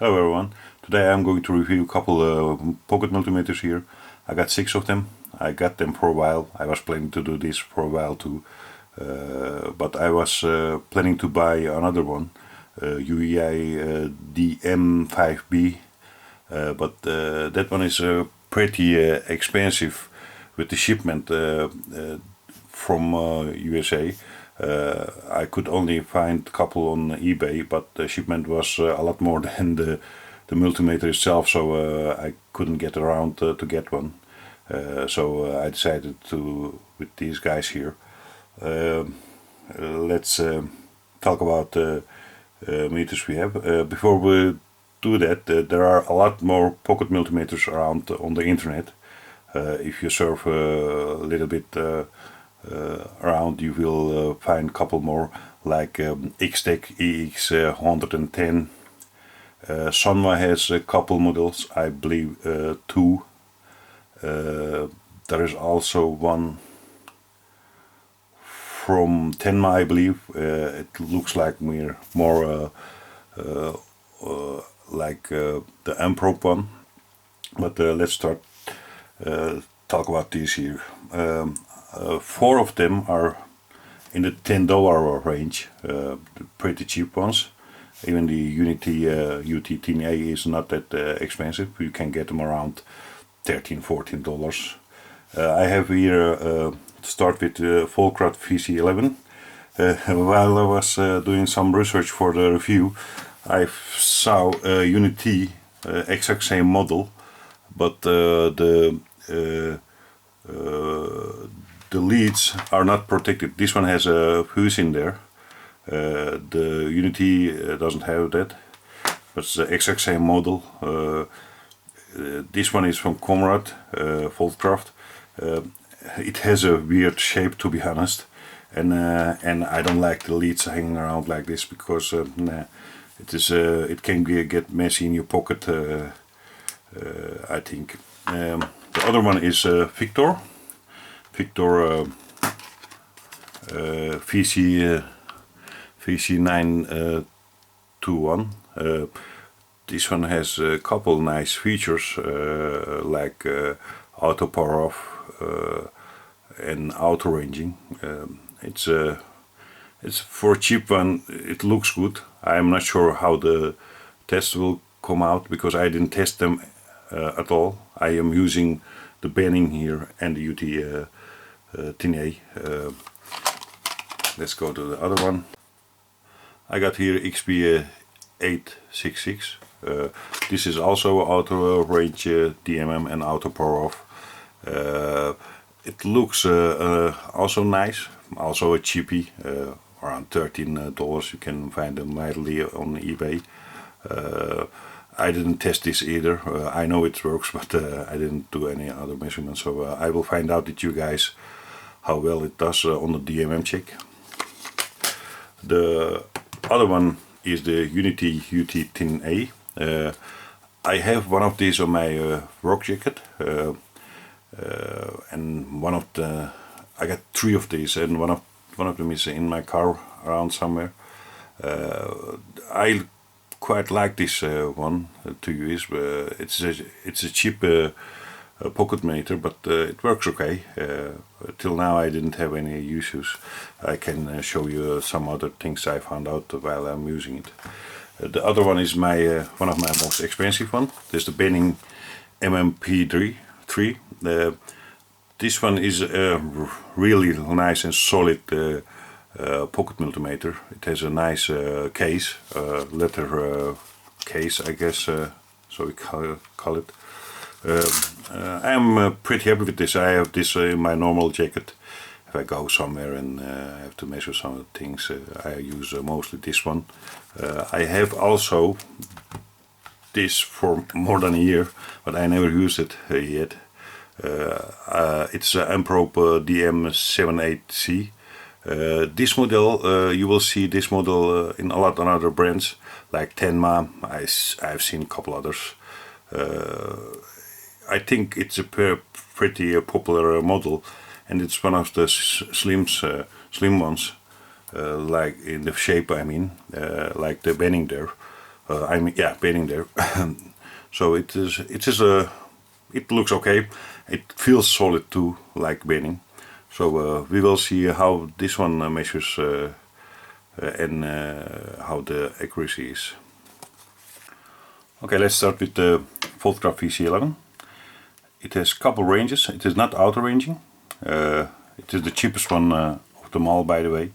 Hello everyone, today I'm going to review a couple pocket multimeters here. I got 6 of them. I got them for a while. I was planning to do this for a while too, but I was planning to buy another one, UNI DM5B, but that one is pretty expensive with the shipment from USA. I could only find a couple on eBay, but the shipment was a lot more than the multimeter itself, so I couldn't get around to get one. So I decided to with these guys here. Let's talk about the meters we have. Before we do that, there are a lot more pocket multimeters around on the internet. If you surf a little bit around, you will find a couple more, like X-Tech EX110. Sonwa has a couple models, I believe 2. There is also one from Tenma, I believe. It looks like more like the Amprobe one. But let's start talk about these here. 4 of them are in the $10 range, pretty cheap ones. Even the UNI-T UT10A is not that expensive. You can get them around $13–14. I have here start with Voltcraft VC11. While I was doing some research for the review, I saw UNI-T exact same model, but the leads are not protected. This one has a fuse in there. The UNI-T doesn't have that, but it's the exact same model. This one is from Comrade Voltcraft. It has a weird shape, to be honest, and I don't like the leads hanging around like this, because it can get messy in your pocket. I think. The other one is Victor VC921. This one has a couple nice features, like auto power off and auto ranging. It's for a cheap one. It looks good. I'm not sure how the test will come out, because I didn't test them at all. I am using the bending here and the UT10A. Let's go to the other one. I got here XP866. This is also auto range, DMM and auto power off. It looks also nice, also a cheapie, around $13. You can find them widely on eBay. I didn't test this either. I know it works, but I didn't do any other measurements, so I will find out with you guys how well it does on the DMM check. The other one is the UNI-T UT10A. I have one of these on my work jacket, and I got 3 of these, and one of them is in my car around somewhere. I quite like this one to use. It's a cheap pocket meter, but it works okay. Till now I didn't have any issues. I can show you some other things I found out while I'm using it. The other one is one of my most expensive one. This is the Benning MMP3. This one is a really nice and solid pocket multimeter. It has a nice case, leather case, I guess, so we call it. I'm pretty happy with this. I have this in my normal jacket. If I go somewhere and have to measure some things, I use mostly this one. I have also this for more than a year, but I never used it yet. It's Amprobe DM78C. This model, you will see this model in a lot of other brands, like Tenma. I've seen a couple others. I think it's a pretty popular model, and it's one of the slim ones, like in the shape, I mean, like the bending there. I mean, yeah, painting there. So it looks okay. It feels solid too, like painting. So we will see how this one measures and how the accuracy is. Okay, let's start with the Voltcraft VC11. It has couple ranges. It is not auto ranging. It is the cheapest one of them all, by the way.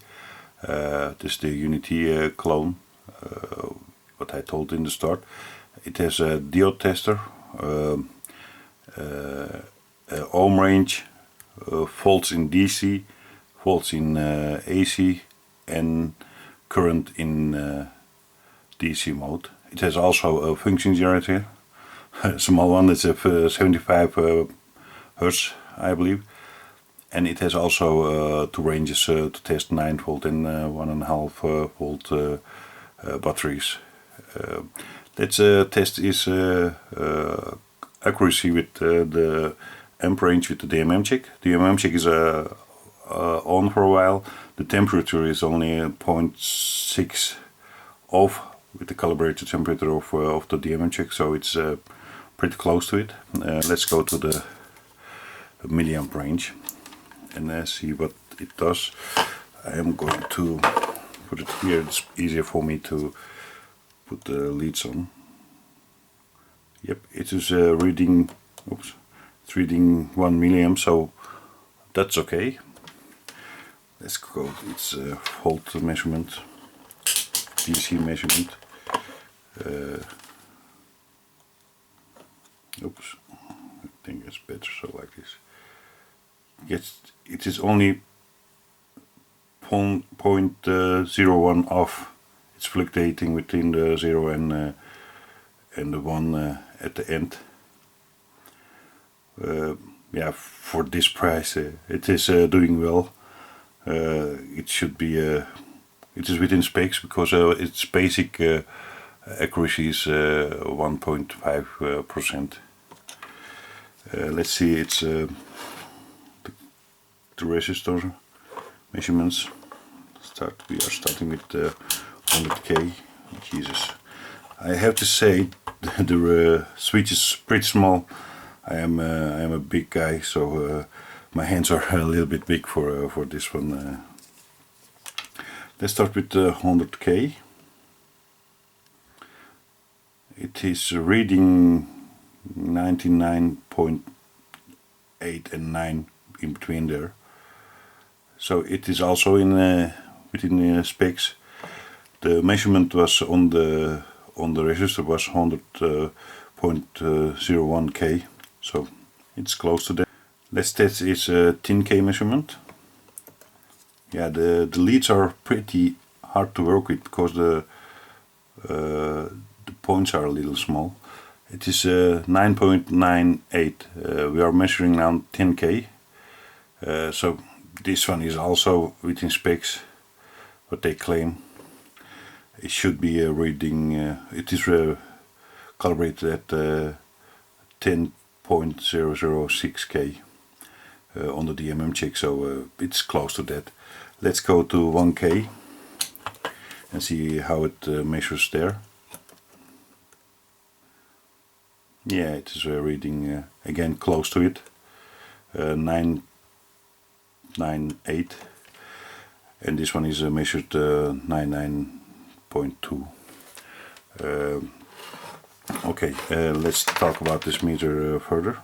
This is the UNI-T clone, what I told in the start. It has a diode tester, ohm range, volts in DC, volts in AC, and current in DC mode. It has also a function generator, a small one. It's a 75 Hertz, I believe. And it has also two ranges to test 9 volt and 1.5 volt batteries. That test is accuracy with the amp range with the DMM check. The DMM check is on for a while. The temperature is only 0.6 off with the calibrated temperature of the DMM check, so it's pretty close to it. Let's go to the milliamp range and see what it does. I am going to put it here. It's easier for me to put the leads on. Yep, it is reading. Oops, it's reading 1 milliamp, so that's okay. Let's go. It's volt measurement, DC measurement. Oops, I think it's better so like this. Yes, it is only 0.01 off. It's fluctuating between the 0 and the 1 at the end. Yeah, for this price, it is doing well. It should be. It is within specs because its basic accuracy is 1.5%. Let's see its the resistor measurements. We are starting with 100K. Jesus, I have to say the switch is pretty small. I am a big guy, so my hands are a little bit big for this one. Let's start with 100K. It is reading 99.8 and 9 in between there. So it is also in within the specs. The measurement was on the resistor was 100.01K, so it's close to that. Let's test its 10K measurement. Yeah, the leads are pretty hard to work with because the points are a little small. It is 9.98. We are measuring now 10K. So this one is also within specs, what they claim. It should be a reading. It is calibrated at 10.006K on the DMM check, so it's close to that. Let's go to 1K and see how it measures there. Yeah, it is reading again close to it, 998, and this one is measured 99.2. Okay, let's talk about this meter further.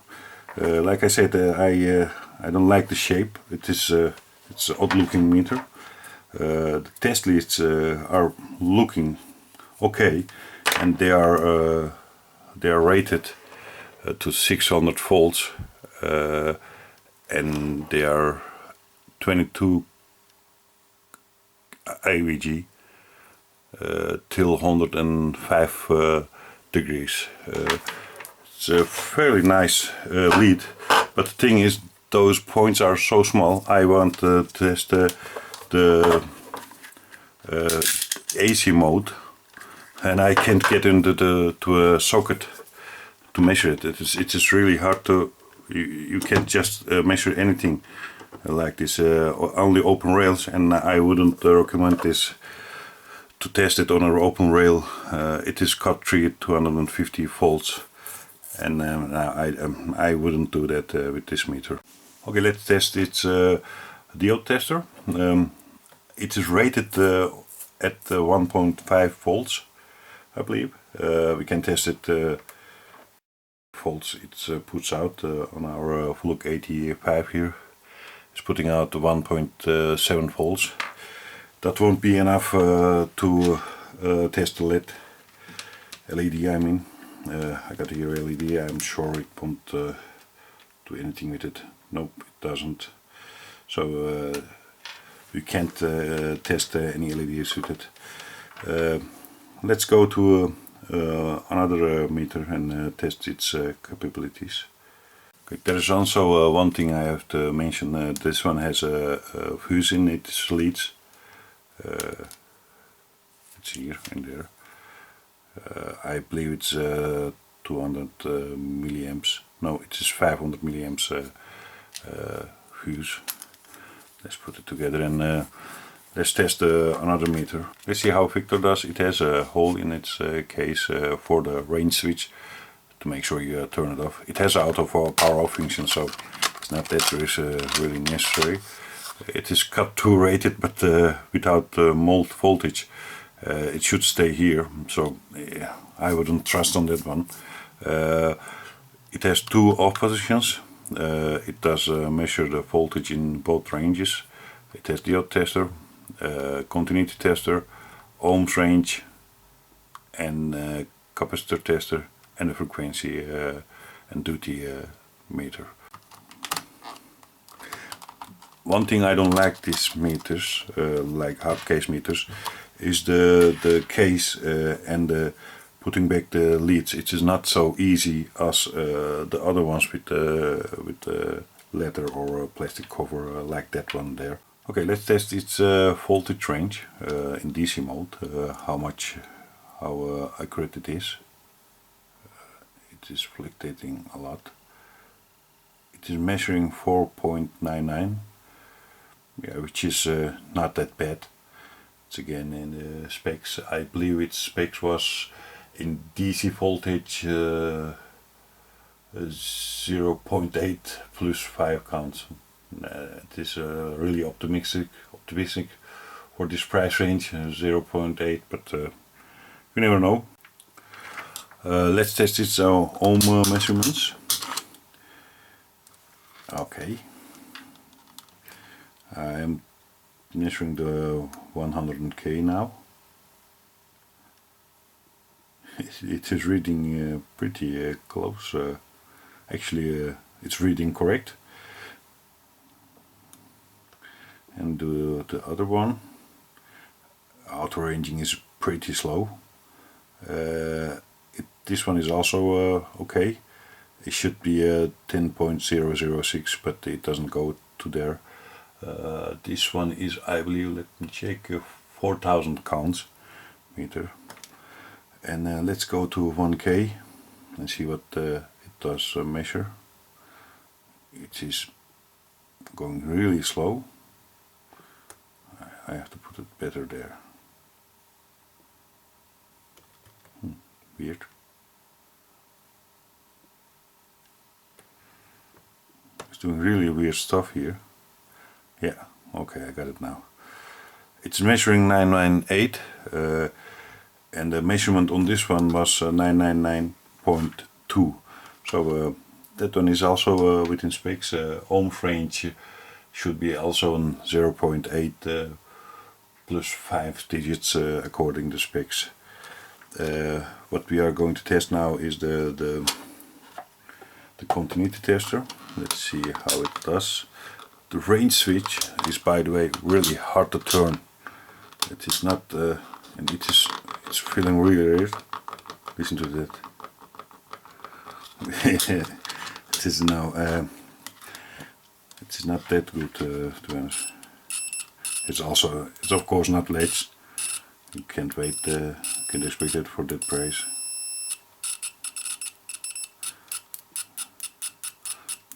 Like I said, I don't like the shape. It's an odd-looking meter. The test leads are looking okay, and they are rated to 600 volts, and they are 22 AVG till 105 degrees. It's a fairly nice lead, but the thing is, those points are so small. I want to test the AC mode, and I can't get into to a socket to measure it. It is really hard to. You can't just measure anything like this. Only open rails, and I wouldn't recommend this to test it on an open rail. It is cut 3 at 250 volts, and I wouldn't do that with this meter. Okay, let's test its diode tester. It is rated at 1.5 volts, I believe. We can test it volts it puts out on our VLOG 85 here. It's putting out 1.7 volts. That won't be enough to test the LED, I mean. I got here LED, I'm sure it won't do anything with it. Nope, it doesn't. So you can't test any LEDs with it. Let's go to another meter and test its capabilities. Okay, there is also one thing I have to mention. This one has a fuse in its leads. It's here and there. I believe it's 200 milliamps. No, it is 500 milliamps fuse. Let's put it together and let's test another meter. Let's see how Victor does. It has a hole in its case for the range switch to make sure you turn it off. It has auto for power off function, so it's not that really necessary. It is cut 2 rated, but without voltage. It should stay here, so I wouldn't trust on that one. It has 2 off positions. It does measure the voltage in both ranges. It has diode tester, continuity tester, ohms range, and capacitor tester, and a frequency and duty meter. One thing I don't like these meters, like hard case meters, is the case and the putting back the leads. It is not so easy as the other ones with leather or a plastic cover like that one there. Okay, let's test its voltage range in DC mode. How accurate it is. It is fluctuating a lot. It is measuring 4.99. Yeah, which is not that bad. It's again in the specs. I believe its specs was in DC voltage 0.8 plus 5 counts. It is really optimistic for this price range, 0.8, but you never know. Let's test its ohm measurements. Okay. I'm measuring the 100K now. It is reading pretty close. Actually, it's reading correct. And the other one, auto ranging is pretty slow. This one is also okay. It should be 10.006, but it doesn't go to there. This one is, I believe, let me check, 4000 counts meter. And let's go to 1K and see what it does measure. It is going really slow. I have to put it better there. Weird. It's doing really weird stuff here. Yeah, okay, I got it now. It's measuring 998 and the measurement on this one was 999.2. So that one is also within specs. Ohm range should be also on 0.8 plus 5 digits according to specs. What we are going to test now is the continuity tester. Let's see how it does. The range switch is, by the way, really hard to turn. It is not, and it's feeling really weird. Listen to that. It is now. It is not that good, to be honest. It's of course not ledged. You can't wait. Can't expect it for that price.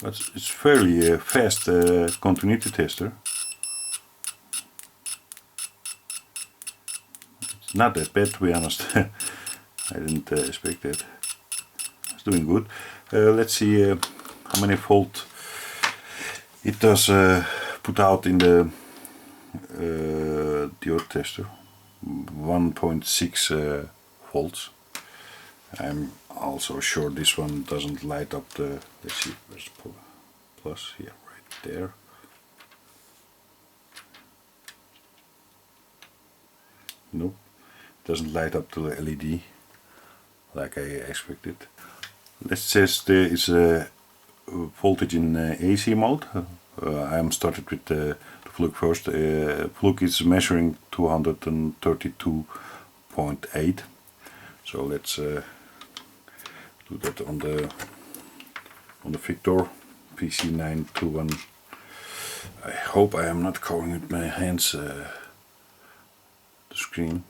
But it's fairly fast continuity tester. not that bad, to be honest. I didn't expect that. It's doing good. Let's see how many volt it does put out in the diode tester. 1.6 volts. I'm also sure this one doesn't light up the, let's see, where's the plus here, right there. Nope, doesn't light up to the LED like I expected. Let's test its voltage in AC mode. I'm started with the plug first. Plug is measuring 232.8. So let's do that on the Victor PC921. I hope I am not covering with my hands the screen.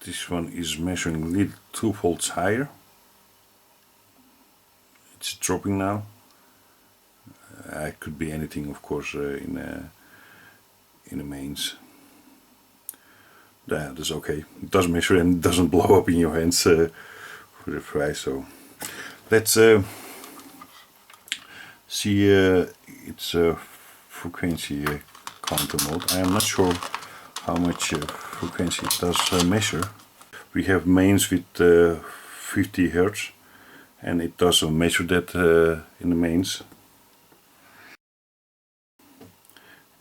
This one is measuring a little 2 volts higher. It's dropping now. It could be anything, of course, in the mains. Yeah, that's okay. It doesn't measure and it doesn't blow up in your hands for the fry. So let's see its frequency counter mode. I am not sure how much frequency it does measure. We have mains with 50 Hertz, and it does measure that in the mains.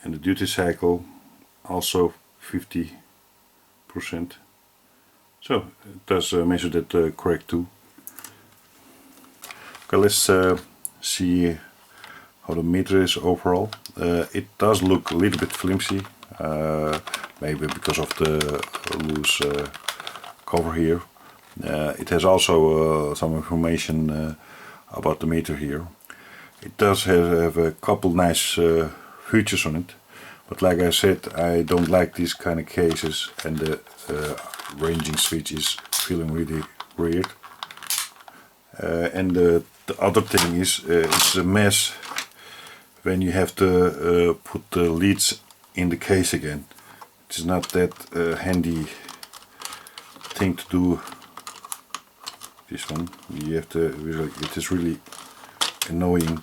And the duty cycle also 50%. So it does measure that correct too. Okay, let's see how the meter is overall. It does look a little bit flimsy, maybe because of the loose cover here. It has also some information about the meter here. It does have a couple nice features on it, but like I said, I don't like these kind of cases, and the ranging switch is feeling really weird. And the other thing is, it's a mess when you have to put the leads in the case again. It's not that handy thing to do. This one, you have to. It is really annoying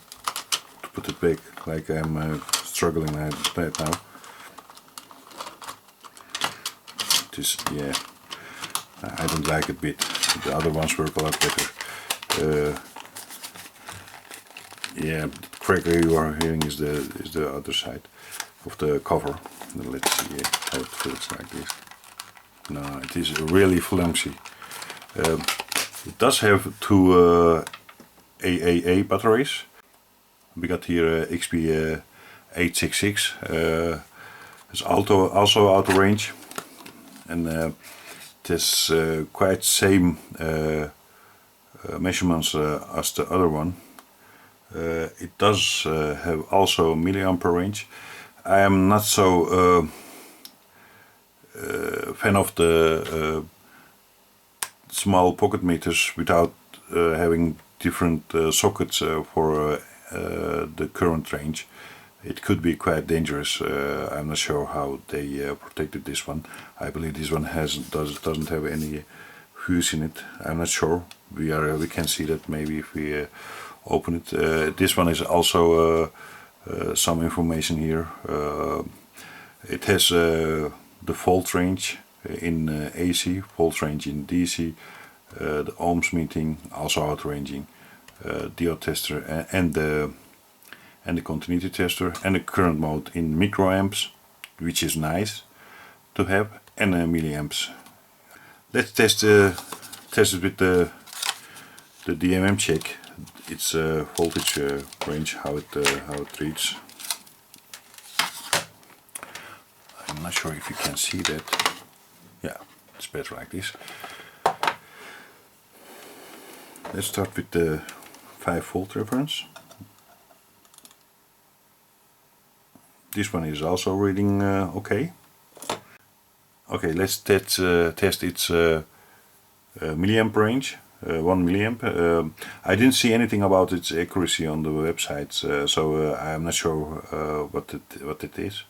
to put it back, like I'm struggling right now. This, yeah, I don't like it a bit. The other ones work a lot better. Yeah, the cracker you are hearing is the other side of the cover. Let's see how it feels like this. No, it is really flimsy. It does have two AAA batteries. We got here XP866. It's also auto range, and it has quite same measurements as the other one. It does have also milliampere range. I am not so fan of the small pocket meters without having different sockets for the current range. It could be quite dangerous. I'm not sure how they protected this one. I believe this one doesn't have any fuse in it. I'm not sure. We can see that maybe if we open it. This one is also some information here. It has the volt range in AC, volt range in DC, the ohms meting, also auto ranging, diode tester, and the continuity tester, and the current mode in microamps, which is nice to have, and milliamps. Let's test it with the DMM check. Its voltage range, how it reads. I'm not sure if you can see that. Yeah, it's better like this. Let's start with the 5 volt reference. This one is also reading okay. Okay, let's test its milliamp range. 1 milliamp. I didn't see anything about its accuracy on the websites, so I'm not sure what it is.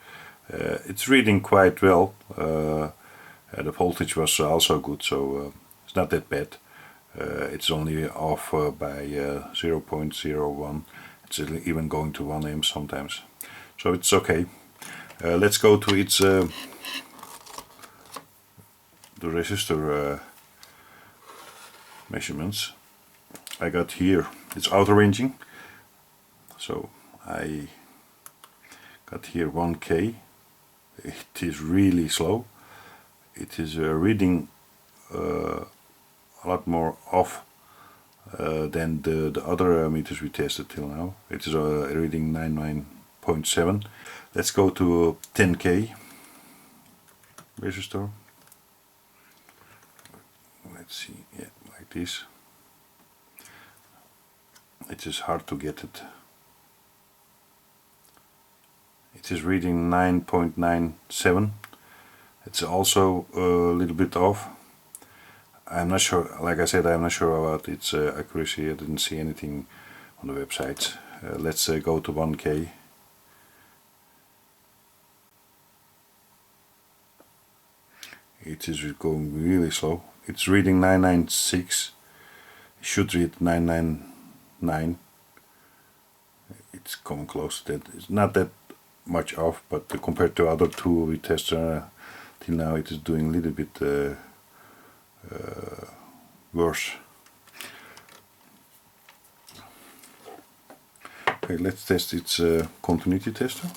It's reading quite well. The voltage was also good, so it's not that bad. It's only off by 0.01. It's even going to 1 amp sometimes, so it's okay. Let's go to its the resistor measurements. I got here, it's auto ranging, so I got here 1K. It is really slow. It is reading a lot more off than the other meters we tested till now. It is reading 99.7. Let's go to 10K resistor. Let's see, yeah, like this. It is hard to get it. It is reading 9.97. It's also a little bit off. I'm not sure, like I said, I'm not sure about its accuracy. I didn't see anything on the website. Let's go to 1K. It is going really slow. It's reading 996. It should read 999. It's coming close to that. It's not that much off, but compared to other two we tested till now, it is doing a little bit worse. Okay, let's test its continuity tester.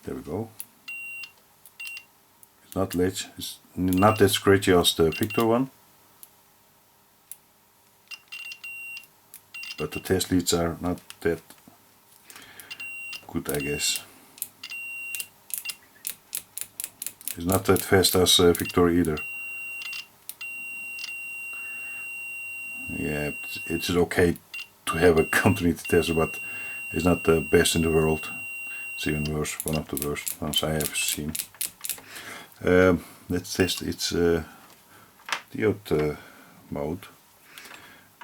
There we go. It's not ledge. It's not that scratchy as the Victor one, but the test leads are not that good, I guess. It's not that fast as Victor either. Yeah, it's okay to have a continuity tester, but it's not the best in the world. It's even worse, one of the worst ones I have seen. Let's test its diode mode.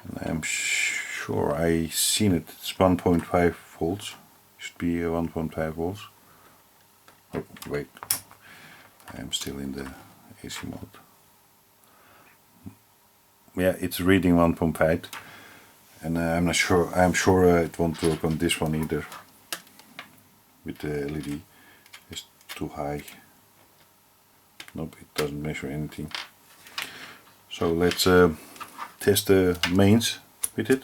And I'm sure I seen it. It's 1.5 volts. Should be 1.5 volts. Oh wait, I'm still in the AC mode. Yeah, it's reading 1.5, and I'm not sure. I'm sure it won't work on this one either. With the LED, it's too high. Nope, it doesn't measure anything. So let's test the mains with it.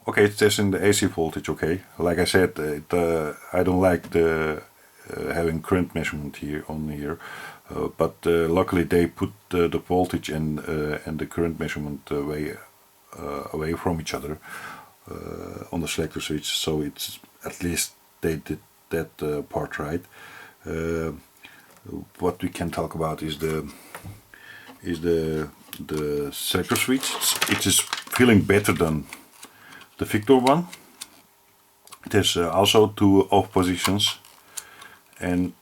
Okay, it's testing the AC voltage. Okay, like I said, I don't like the having current measurement here on here, but luckily they put the voltage and the current measurement away from each other on the selector switch, so it's at least they did that part right. What we can talk about is the selector switch. It is feeling better than the Victor one. It has also two off positions, and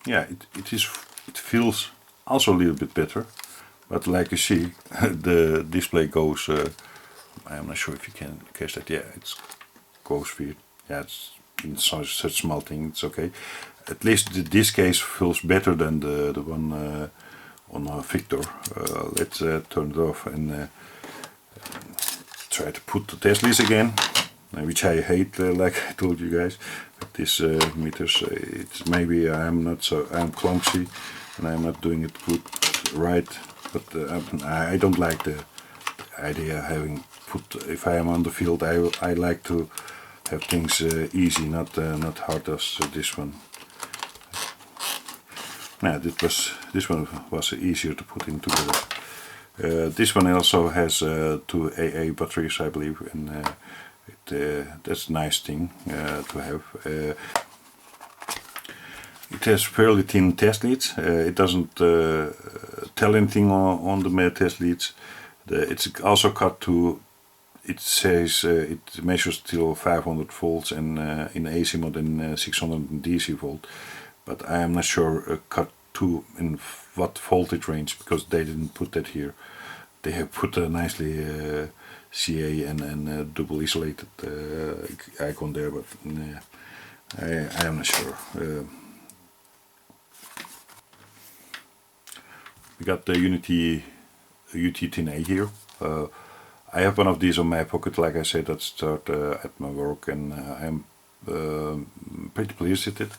yeah, it feels also a little bit better. But like you see, the display goes. I'm not sure if you can catch that. Yeah, it goes weird. Yeah, it's in such small thing. It's okay. At least this case feels better than the one on Victor. Let's turn it off and try to put the test leads again, which I hate, like I told you guys. But this meters, it's maybe I'm clumsy and I'm not doing it good right. But I don't like the idea of having put. If I am on the field, I like to have things easy, not hard as this one. Yeah, this one was easier to put in together. This one also has two AA batteries, I believe, and that's a nice thing to have. It has fairly thin test leads. It doesn't tell anything on the test leads. It's also cut to. It says it measures till 500 volts and in AC mode and 600 DC volt, but I am not sure cut in what voltage range, because they didn't put that here. They have put nicely CA and double isolated icon there, but I am not sure. We got the UNI-T UT10A here. I have one of these on my pocket, like I said, that start at my work, and I'm pretty pleased with it.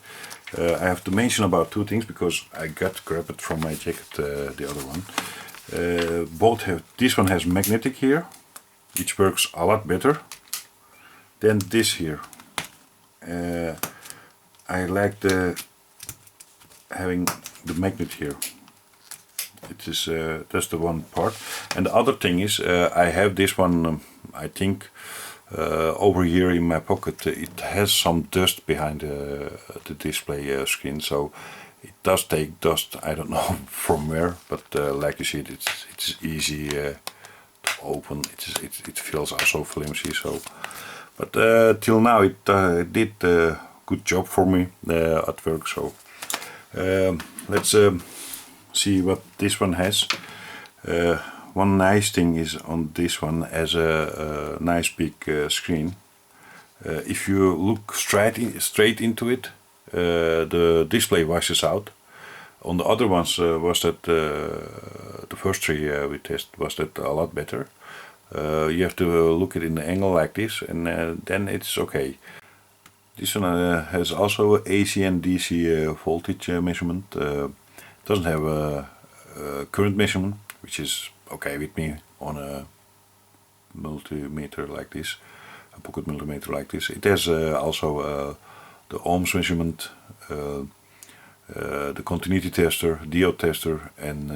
I have to mention about two things, because I got grabbed from my jacket, the other one. Both have, this one has magnetic here, which works a lot better than this here. I like having the magnet here. It is that's the one part, and the other thing is I have this one. I think over here in my pocket. It has some dust behind the display screen, so it does take dust. I don't know from where, but like you see, it's easy to open. It feels also flimsy. So, but till now it did a good job for me at work. So let's see what this one has. One nice thing is on this one as a nice big screen. If you look straight into it, the display washes out. On the other ones was that the first three we tested was that a lot better. You have to look it in the angle like this, and then it's okay. This one has also AC and DC voltage measurement. Doesn't have a current measurement, which is okay with me on a multimeter like this, a pocket multimeter like this. It has also the ohms measurement, the continuity tester, diode tester, and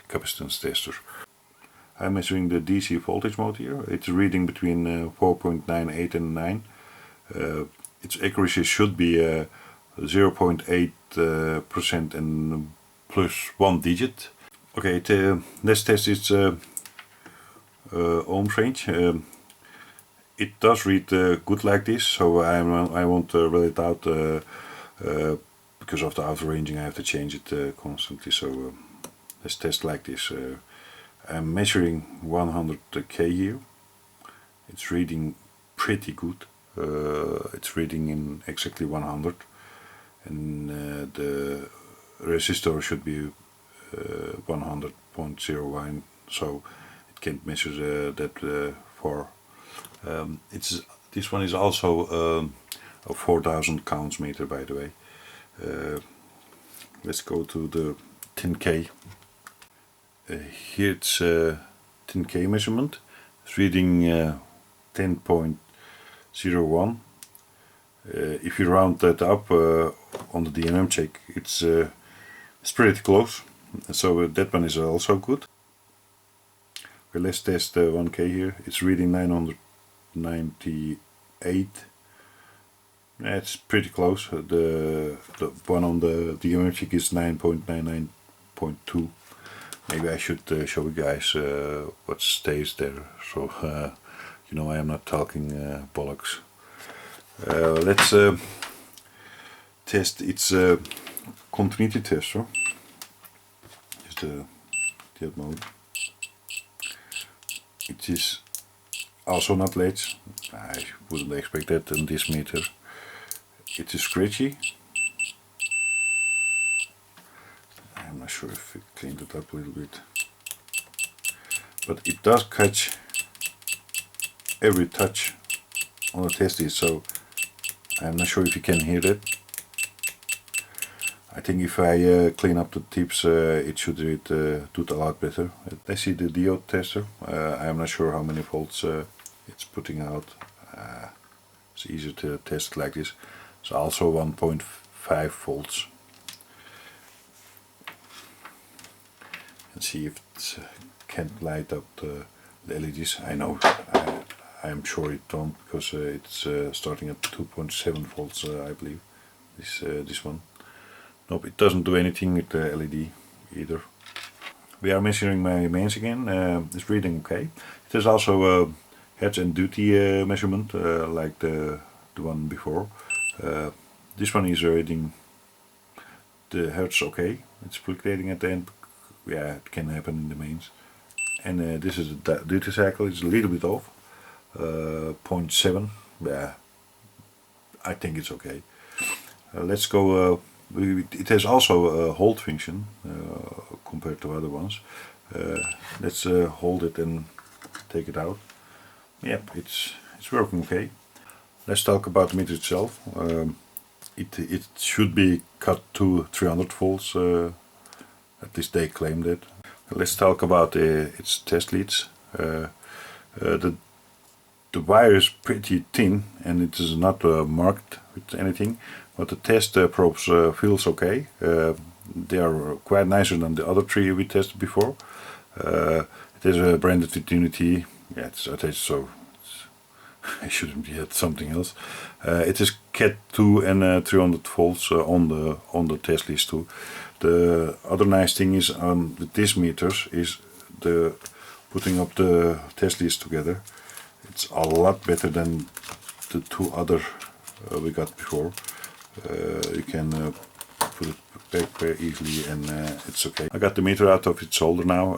capacitance tester. I'm measuring the DC voltage mode here. It's reading between 4.98 and 9. Its accuracy should be 0.8% and plus 1 digit. Okay, let's test its ohms range. It does read good like this, so I won't roll it out because of the outer ranging. I have to change it constantly. So let's test like this. I'm measuring 100K here. It's reading pretty good. It's reading in exactly 100, and the resistor should be 100.01, so it can't measure that far. This one is also a 4000 counts meter, by the way. Let's go to the 10K. Here it's 10K measurement. It's reading 10.01. If you round that up on the DMM check, it's pretty close. So that one is also good. Okay, let's test 1K here. It's reading 998. It's pretty close. The one on the DMM check is 9.99.2. Maybe I should show you guys what stays there, so you know I am not talking bollocks. Let's test its continuity tester. Just the mode. It is also not ledged. I wouldn't expect that on this meter. It is scratchy. I'm not sure if it cleaned it up a little bit, but it does catch every touch on the testes, so I'm not sure if you can hear that. I think if I clean up the tips, it should do it a lot better. Let's see the diode tester. I'm not sure how many volts it's putting out. It's easier to test like this. It's also 1.5 volts. And see if it can light up the LEDs. I know, I'm sure it don't, because it's starting at 2.7 volts, I believe. This one. Nope, it doesn't do anything with the LED either. We are measuring my mains again. It's reading okay. It has also a heads and duty measurement, like the one before. This one is reading the hertz okay. It's fluctuating at the end. Yeah, it can happen in the mains. And this is the duty cycle. It's a little bit off. 0.7. Yeah, I think it's okay. Let's go. It has also a hold function compared to other ones. Let's hold it and take it out. Yep, it's working okay. Let's talk about the meter itself. It should be cut to 300 volts. At least they claimed it. Let's talk about its test leads. The wire is pretty thin and it is not marked with anything, but the test probes feels okay. They are quite nicer than the other three we tested before. It is branded with UNI-T. Yeah, it's attached, so I shouldn't be at something else. It is Cat 2 and 300 volts on the test list too. The other nice thing is on these meters is the putting up the test list together. It's a lot better than the two other we got before. You can put it back very easily and it's okay. I got the meter out of its holder now.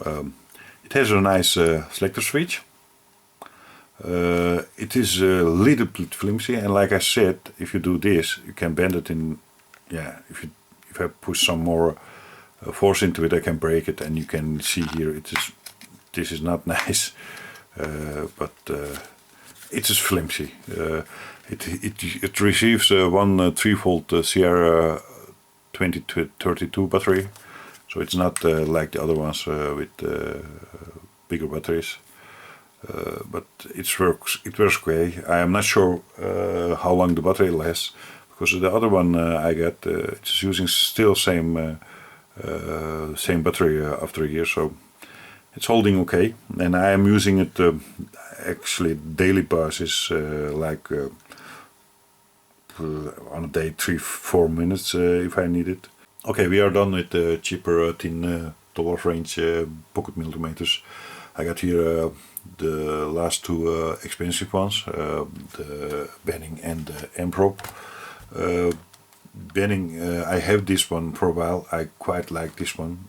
It has a nice selector switch. It is a little bit flimsy, and like I said, if you do this, you can bend it in. Yeah, if I push some more force into it, I can break it, and you can see here this is not nice. But it is flimsy. It receives one 3-volt CR2032 battery, so it's not like the other ones with bigger batteries. But it works okay. I am not sure how long the battery lasts, because the other one I got it's using still same battery after a year, so it's holding okay, and I am using it actually daily basis, like on a day 3-4 minutes if I need it. Okay, we are done with the cheaper $10 range pocket multimeters. I got here the last two expensive ones, the Benning and the Amprobe. Benning, I have this one for a while. I quite like this one.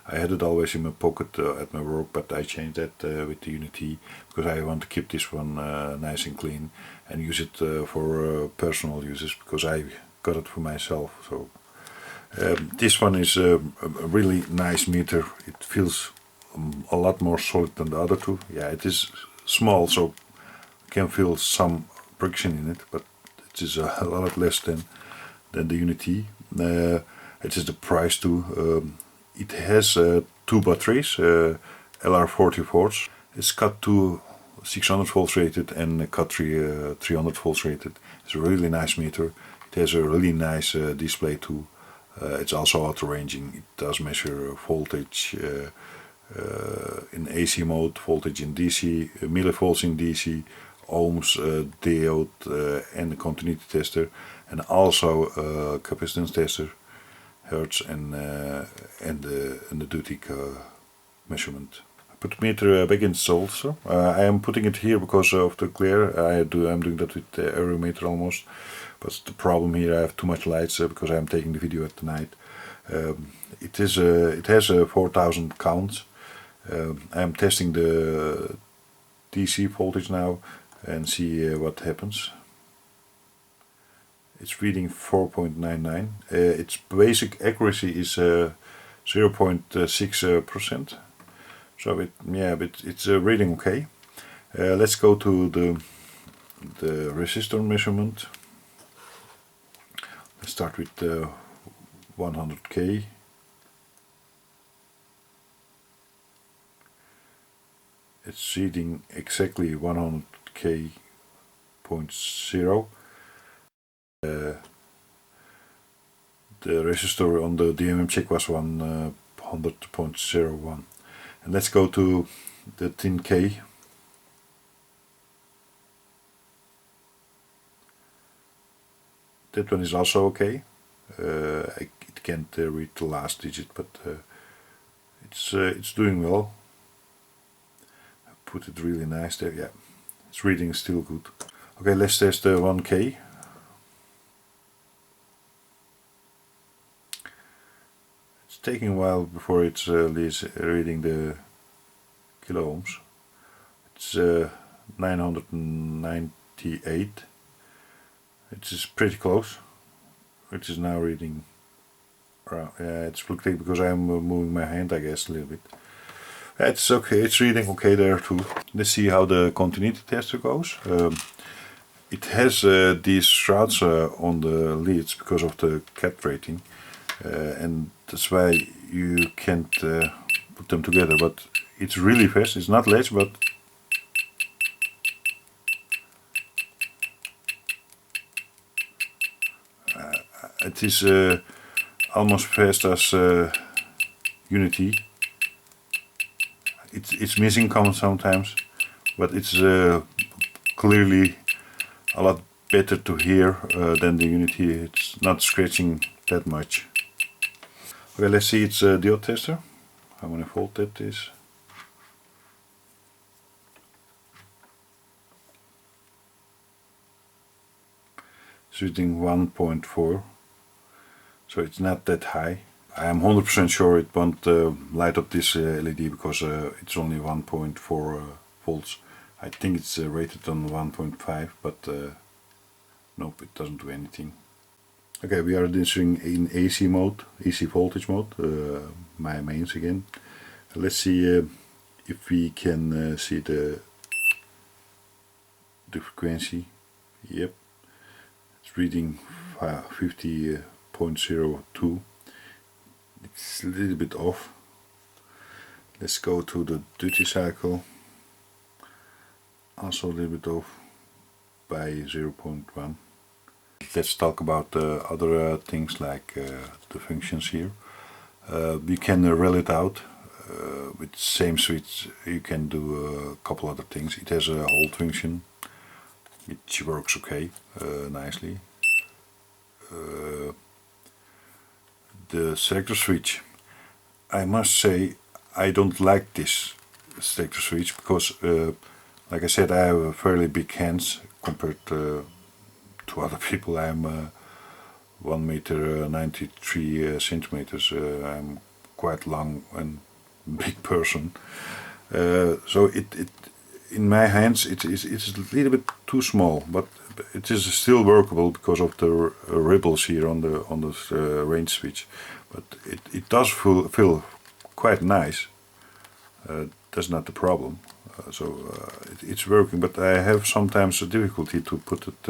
I had it always in my pocket at my work, but I changed that with the UNI-T because I want to keep this one nice and clean and use it for personal uses, because I got it for myself. So this one is a really nice meter. It feels a lot more solid than the other two. Yeah, it is small, so you can feel some friction in it, but it is a lot less than the UNI-T. It is the price too. It has two batteries, LR44s. It's cut to 600 volts rated and cut 300 volts rated. It's a really nice meter. It has a really nice display too. It's also auto ranging. It does measure voltage in AC mode, voltage in DC, millivolts in DC, ohms, diode, and the continuity tester, and also capacitance tester, hertz, and the duty measurement. I put the meter back in its holster. I am putting it here because of the glare. I'm doing that with every meter almost. But the problem here, I have too much lights because I am taking the video at night. It has 4000 counts. I am testing the DC voltage now and see what happens. It's reading 4.99. Its basic accuracy is 0.6%. So it's reading okay. Let's go to the resistor measurement. Let's start with 100K. It's reading exactly 100K.0. The resistor on the DMM check was 100.01. And let's go to the 10K. That one is also okay. It can't read the last digit, but it's doing well. I put it really nice there. Yeah, it's reading still good. Okay, let's test the 1K. taking a while before it's reading the kilo ohms. It's 998. It is pretty close. It is now reading around. It's fluctuating because I'm moving my hand, I guess, a little bit. It's okay. It's reading okay there too. Let's see how the continuity tester goes. It has these shrouds on the leads because of the cat rating, and that's why you can't put them together. But it's really fast. It's not ledge, but it is almost fast as UNI-T. It's missing comments sometimes, but it's clearly a lot better to hear than the UNI-T. It's not scratching that much. Okay, let's see its diode tester. How many volt that is. It's reading 1.4, so it's not that high. I am 100% sure it won't light up this LED because it's only 1.4 volts. I think it's rated on 1.5, but nope, it doesn't do anything. Okay, we are entering in AC mode, AC voltage mode, my mains again. Let's see if we can see the frequency. Yep, it's reading 50.02. It's a little bit off. Let's go to the duty cycle. Also a little bit off by 0.1. Let's talk about other things like the functions here. You can rel it out with the same switch. You can do a couple other things. It has a hold function, which works okay, nicely. The selector switch, I must say I don't like this selector switch because like I said, I have fairly big hands compared to other people. I'm 1 meter 93 centimeters. I'm quite long and big person, so it in my hands it's a little bit too small, but it is still workable because of the ripples here on the range switch. But it does feel quite nice. That's not the problem. It's working, but I have sometimes a difficulty to put it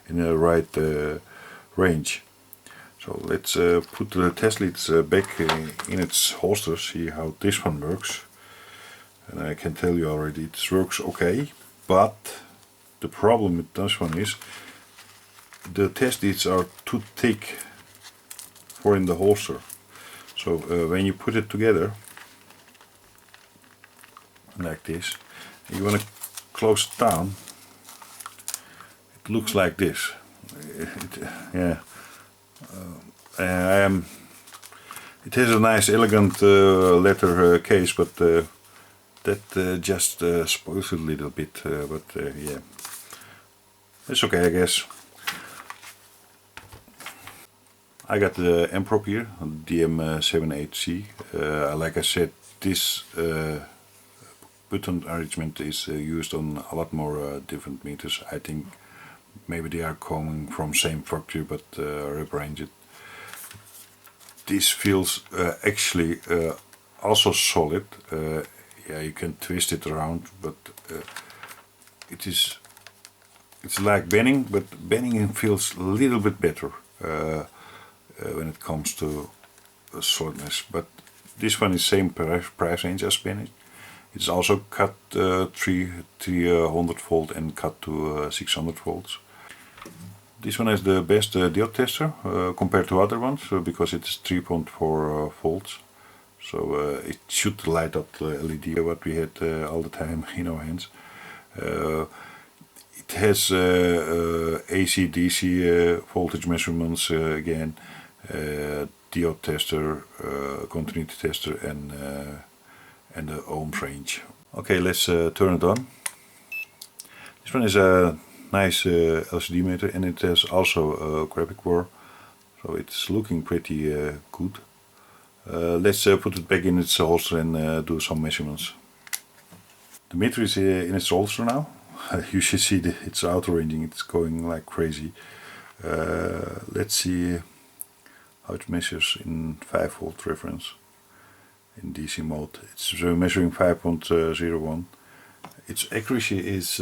in the right range. So let's put the test leads back in its holster, see how this one works. And I can tell you already it works okay, but the problem with this one is the test leads are too thick for in the holster. So when you put it together like this, you want to close it down, it looks like this. It has a nice elegant leather case, but that just spoils it a little bit, yeah, it's okay, I guess. I got the Amprobe here, DM78C. Like I said, this button arrangement is used on a lot more different meters. I think maybe they are coming from same factory but rebranded. This feels actually also solid. Yeah, you can twist it around, but it's like bending, but bending feels a little bit better when it comes to solidness. But this one is same price range as bending. It's also cut 300 volt and cut to 600 volts. This one has the best diode tester compared to other ones because it's 3.4 volts. So it should light up the LED, what we had all the time in our hands. It has AC DC voltage measurements again, diode tester, continuity tester, and the ohms range. Okay, let's turn it on. This one is a nice LCD meter, and it has also a graphic bar, so it's looking pretty good. Let's put it back in its holster and do some measurements. The meter is in its holster now. You should see it's auto ranging, it's going like crazy. Let's see how it measures in 5 volt reference in DC mode. It's measuring 5.01. Its accuracy is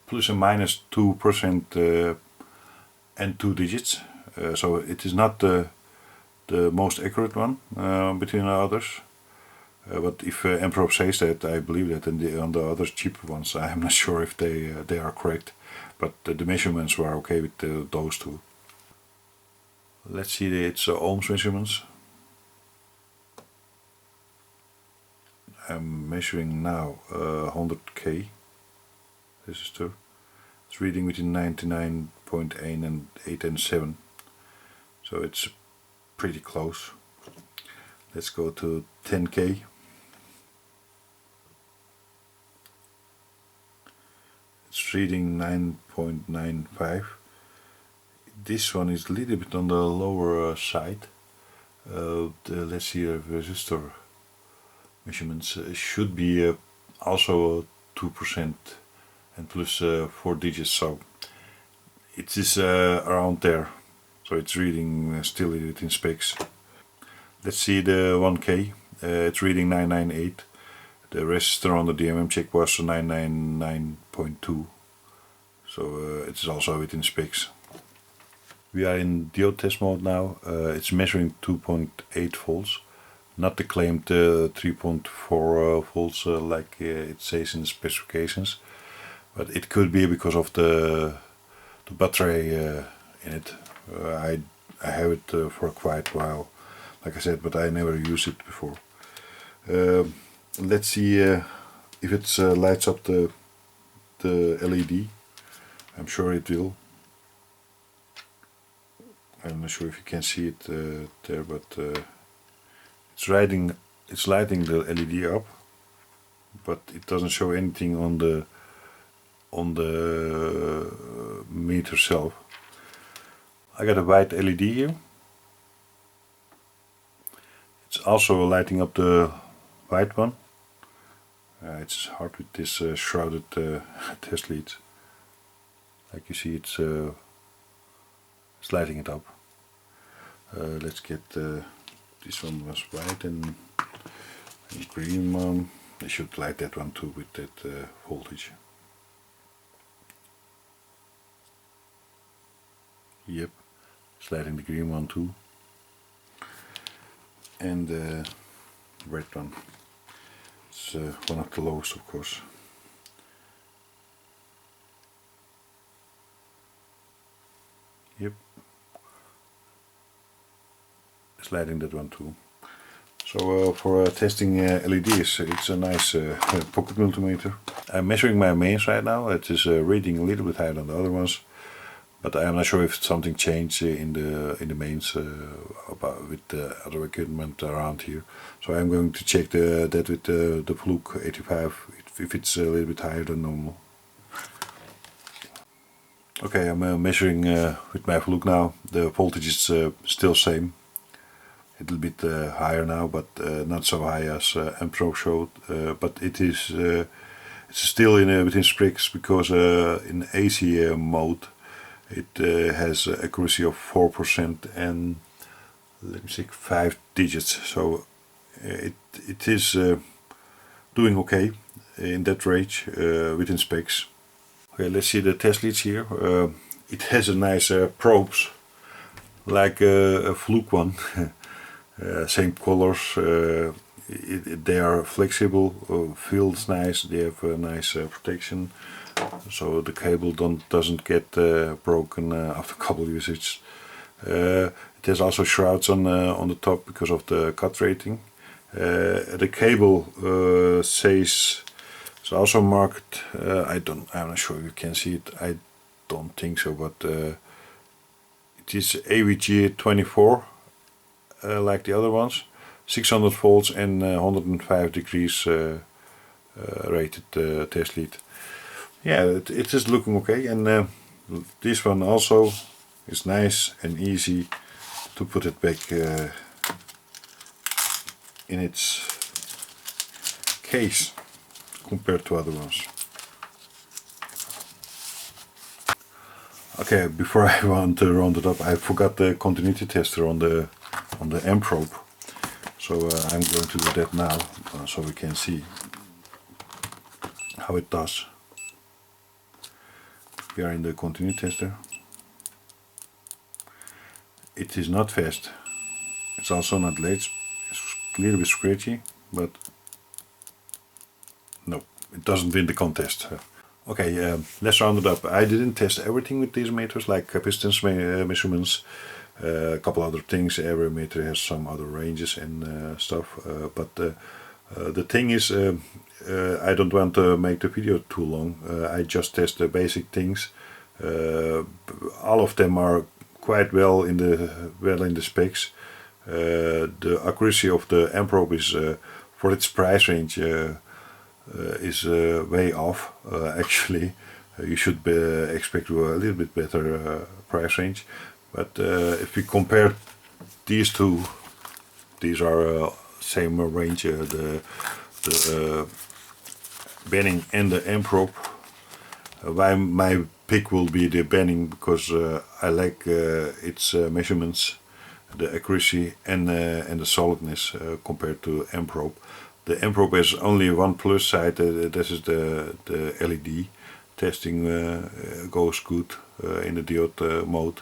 plus or minus 2% and 2 digits. So it is not the most accurate one between the others. But if Amprobe says that, I believe that, and on the other cheaper ones, I am not sure if they are correct. But the measurements were okay with those two. Let's see its ohms measurements. I'm measuring now 100k resistor. It's reading between 99.8 and 8 and 7. So it's pretty close. Let's go to 10k. It's reading 9.95. This one is a little bit on the lower side. Let's see, resistor measurements should be also 2% and plus 4 digits, so it is around there. So it's reading still within specs. Let's see the 1K. It's reading 998. The resistor on the DMM check was 999.2. So it's also within specs. We are in diode test mode now. It's measuring 2.8 volts, not the claimed 3.4 volts like it says in the specifications. But it could be because of the battery in it. I have it for quite a while, like I said, but I never used it before. Let's see if it lights up the LED. I'm sure it will. I'm not sure if you can see it there, but it's lighting the LED up, but it doesn't show anything on the meter itself. I got a white LED here. It's also lighting up the white one. It's hard with this shrouded test leads. Like you see, it's lighting it up. Let's get this one was white and green one. I should light that one too with that voltage. Yep, it's lighting the green one too. And the red one. It's one of the lowest, of course. Yep, it's lighting that one too. So for testing LEDs, it's a nice pocket multimeter. I'm measuring my mains right now. It is reading a little bit higher than the other ones, but I'm not sure if something changed in the mains with the other equipment around here. So I'm going to check that with the Fluke 85 if it's a little bit higher than normal. Okay, I'm measuring with my Fluke now. The voltage is still same. A little bit higher now, but not so high as Amprobe showed. But it is it's still within specs because in AC mode it has accuracy of 4% and let me see, 5 digits. So it is doing okay in that range within specs. Okay, let's see the test leads here. It has a nice probes, like a Fluke one. Same colors. They are flexible, feels nice. They have a nice protection, so the cable doesn't get broken after a couple usage. It has also shrouds on the top because of the cut rating. The cable says. It's also marked, I'm not sure if you can see it, I don't think so, but it is AVG 24, like the other ones, 600 volts and 105 degrees rated test lead. Yeah, it is looking okay, and this one also is nice and easy to put it back in its case compared to other ones. Okay, before I want to round it up, I forgot the continuity tester on the Amprobe, so I'm going to do that now, so we can see how it does. We are in the continuity tester. It is not fast. It's also not late. It's a little bit scratchy, but no, it doesn't win the contest. Okay, let's round it up. I didn't test everything with these meters, like capacitance measurements, a couple other things. Every meter has some other ranges and stuff, but the thing is, I don't want to make the video too long. I just test the basic things. All of them are quite well in the specs. The accuracy of the Amprobe is for its price range is way off. Actually, you should expect a little bit better price range. But if we compare these two, these are same range. The Benning and the Amprobe. My pick will be the Benning because I like its measurements, the accuracy and the solidness compared to Amprobe. The Amprobe has only one plus side. This is the LED testing goes good in the diode mode,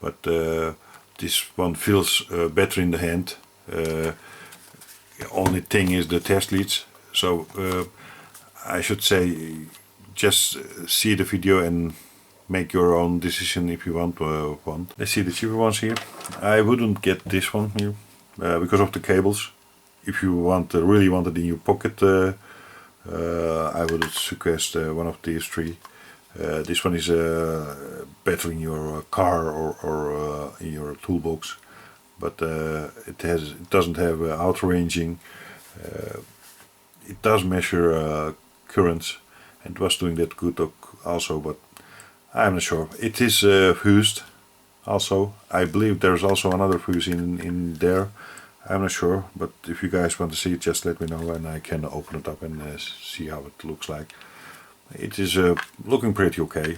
but this one feels better in the hand. Only thing is the test leads. So I should say, just see the video and make your own decision if you want one. Let's see the cheaper ones here. I wouldn't get this one here because of the cables. If you really want it in your pocket, I would suggest one of these three. This one is better in your car or in your toolbox, but it doesn't have outer ranging. It does measure currents, and was doing that good also, but I'm not sure. It is fused also. I believe there's also another fuse in there. I'm not sure, but if you guys want to see it, just let me know and I can open it up and see how it looks like. It is looking pretty okay,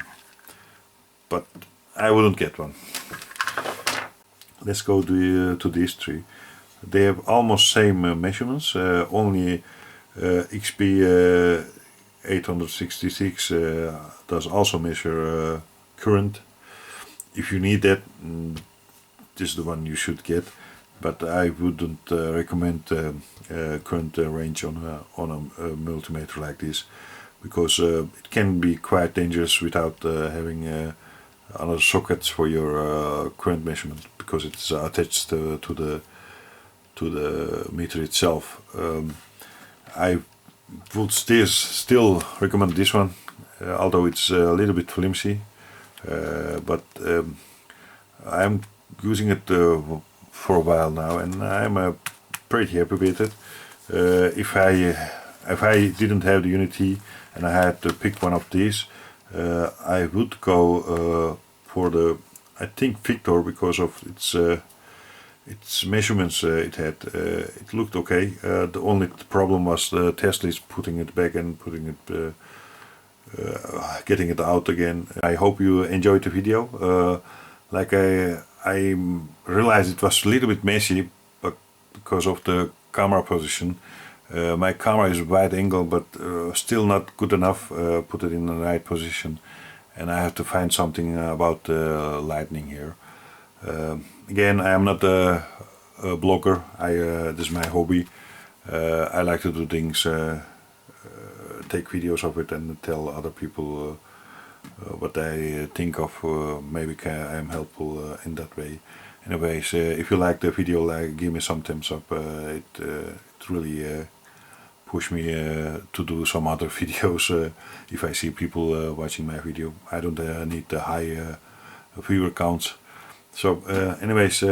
but I wouldn't get one. Let's go to these three. They have almost same measurements, only XP 866 does also measure current. If you need that, this is the one you should get. But I wouldn't recommend current range on a multimeter like this, because it can be quite dangerous without having another sockets for your current measurement, because it's attached to the meter itself. I would still recommend this one, although it's a little bit flimsy, but I'm using it for a while now, and I'm pretty happy with it. If I didn't have the UNI-T and I had to pick one of these, I would go for the, I think, Victor, because of its measurements it had. It looked okay. The only problem was the test leads, putting it back and putting it getting it out again. I hope you enjoyed the video. Like I realized it was a little bit messy, but because of the camera position. My camera is wide angle, but still not good enough. Put it in the right position, and I have to find something about lighting here. Again, I am not a blogger. This is my hobby. I like to do things, take videos of it, and tell other people what I think of. Maybe I am helpful in that way. Anyways, if you like the video, give me some thumbs up. It really push me to do some other videos if I see people watching my video. I don't need the high viewer counts. So anyways,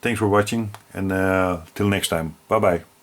thanks for watching, and till next time. Bye bye.